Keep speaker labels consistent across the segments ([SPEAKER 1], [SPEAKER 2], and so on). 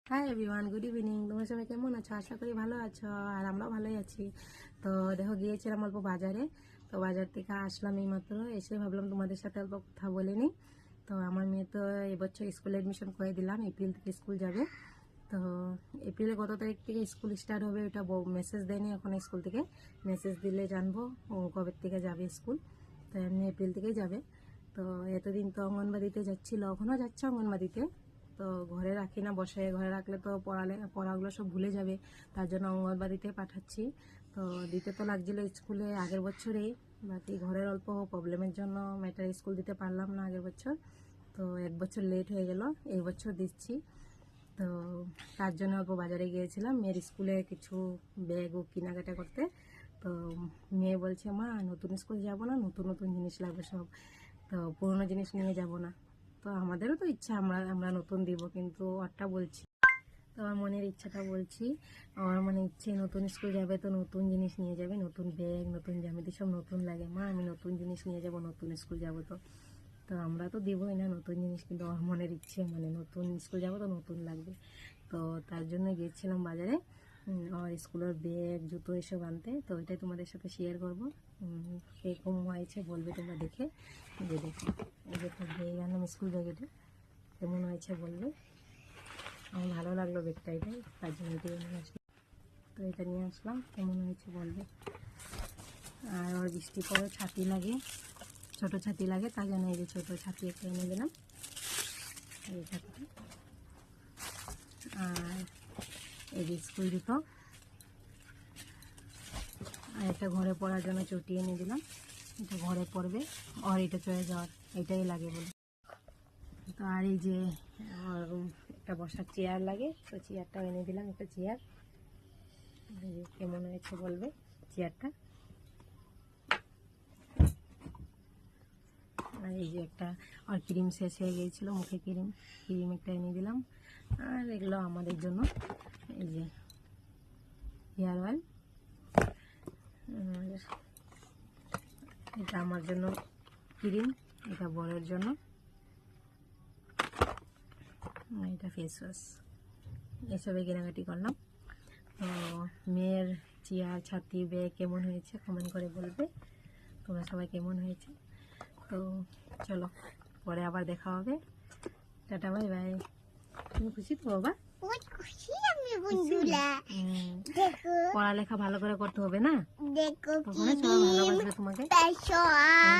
[SPEAKER 1] Hi everyone, good evening. তোমরা সবাই কেমন আছো? আশা করি ভালো আছো, আর আমরাও ভালোই আছি। তো দেখো, গিয়েছিলাম অল্প বাজারে। তো বাজার থেকে আসলাম এইমাত্র, এসে ভাবলাম তোমাদের সাথে অল্প কথা বলে নিই। তো আমার মেয়ে তো এবছর স্কুলে অ্যাডমিশন করে দিলাম, এপ্রিল থেকে স্কুল যাবে। তো এপ্রিলে কত তারিখ থেকে স্কুল স্টার্ট হবে ওটা মেসেজ দেয়নি এখন স্কুল থেকে। মেসেজ দিলে জানবো কবে থেকে যাবে স্কুল। তো এমনি এপ্রিল থেকেই যাবে। তো এতদিন তো অঙ্গনবাড়িতে যাচ্ছিলো, এখনও যাচ্ছে অঙ্গনবাড়িতে। তো ঘরে রাখি না, বসে ঘরে রাখলে তো পড়াগুলো সব ভুলে যাবে, তার জন্য অঙ্গনবাড়িতে পাঠাচ্ছি। তো দিতে তো লাগছিলো স্কুলে আগের বছরেই, বাকি ঘরের অল্প প্রবলেমের জন্য মেয়েটার স্কুল দিতে পারলাম না আগের বছর। তো এক বছর লেট হয়ে গেল, এই বছর দিচ্ছি। তো তার জন্য অল্প বাজারে গিয়েছিলাম মেয়ের স্কুলে কিছু ব্যাগ ও কেনাকাটা করতে। তো মেয়ে বলছে, মা নতুন স্কুল যাব না, নতুন নতুন জিনিস লাগবে সব, তো পুরোনো জিনিস নিয়ে যাব না। তো আমাদেরও তো ইচ্ছা আমরা আমরা নতুন দিব, কিন্তু ওরটা বলছি। তো আমার মনের ইচ্ছাটা বলছি, আমার মনে ইচ্ছে নতুন স্কুল যাবে তো নতুন জিনিস নিয়ে যাবে, নতুন ব্যাগ, নতুন জ্যামিতি সব নতুন লাগে। মা আমি নতুন জিনিস নিয়ে যাব, নতুন স্কুল যাব। তো তো আমরা তো দেবোই না নতুন জিনিস, কিন্তু আমার মনের ইচ্ছে মানে নতুন স্কুল যাব তো নতুন লাগবে। তো তার জন্য গিয়েছিলাম বাজারে আমার স্কুলের ব্যাগ, জুতো এসব আনতে। তো ওইটাই তোমাদের সাথে শেয়ার করবো। কীরকম হয়েছে বলবে তোমরা দেখে। যে দেখো, এই যে ব্যাগ আনলাম, স্কুল ব্যাগ, এটা কেমন হয়েছে বলবে। আমার ভালো লাগলো ব্যাগটা, এটাই, তার জন্য এটা নিয়ে আসলাম। তো এটা নিয়ে আসলাম, কেমন হয়েছে বলবে। আর ওর বৃষ্টি পরে ছাতি লাগে, ছোটো ছাতি লাগে, তার জন্য এই যে ছোটো ছাতি একটা এনে দিলাম, এই ছাতি। আর এই যে স্কুল জুতো, আর একটা ঘরে পড়ার জন্য চটি এনে দিলাম, এটা ঘরে পড়বে, আর এটা চলে যাওয়ার এটাই লাগে বলে। তো আর এই যে একটা বসার চেয়ার লাগে, তো চেয়ারটাও এনে দিলাম, একটা চেয়ার। কেমন হয়েছে বলবে চেয়ারটা। আর এই যে একটা, আর ক্রিম শেষ হয়ে গিয়েছিলো, মুখে ক্রিম একটা এনে দিলাম। আর এগুলো আমাদের জন্য, এই যে হেয়ার অয়েল, এটা আমার জন্য ক্রিম, এটা বড়ের জন্য, এটা ফেস ওয়াশ, এসবে কেনাকাটি করলাম। তো মেয়ের চেয়ার, ছাতি, ব্যাগ কেমন হয়েছে কমেন্ট করে বলবে তোমরা সবাই কেমন হয়েছে। তো চলো, পরে আবার দেখা হবে, টাটা, বাই বাই। তুমি খুশি তো বাবা? পড়ালেখা ভালো করে করতে হবে না, তখন সবাই ভালোবাসবে তোমাকে,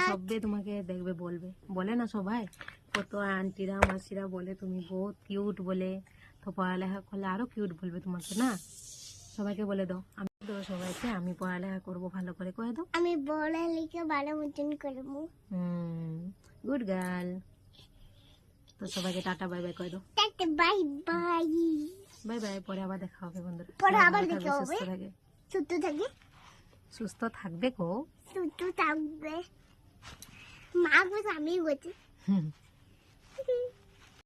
[SPEAKER 1] সবে তোমাকে দেখবে, বলে না সবাই, কত আন্টিরা মাসিরা বলে তুমি বহুত কিউট বলে। তো পড়ালেখা করলে আরো কিউট বলবে তোমাকে না, সবাইকে বলে দাও। আমি তো সবাইকে আমি পড়ালেখা করবো ভালো করে, কয়ে দাও
[SPEAKER 2] আমি পড়ালেখা ভালো মতন করবো।
[SPEAKER 1] Good girl. তো সবাইকে টাটা বাই বাই কয়ে দাও।
[SPEAKER 2] Tata bye bye.
[SPEAKER 1] Bye bye, পরে আবার দেখা হবে বন্ধুরা।
[SPEAKER 2] পরে আবার দেখা হবে।
[SPEAKER 1] সুস্থ থাকে, সুস্থ থাকবে গো,
[SPEAKER 2] সুস্থ থাকবে। মা বলছে, আমি বলছি।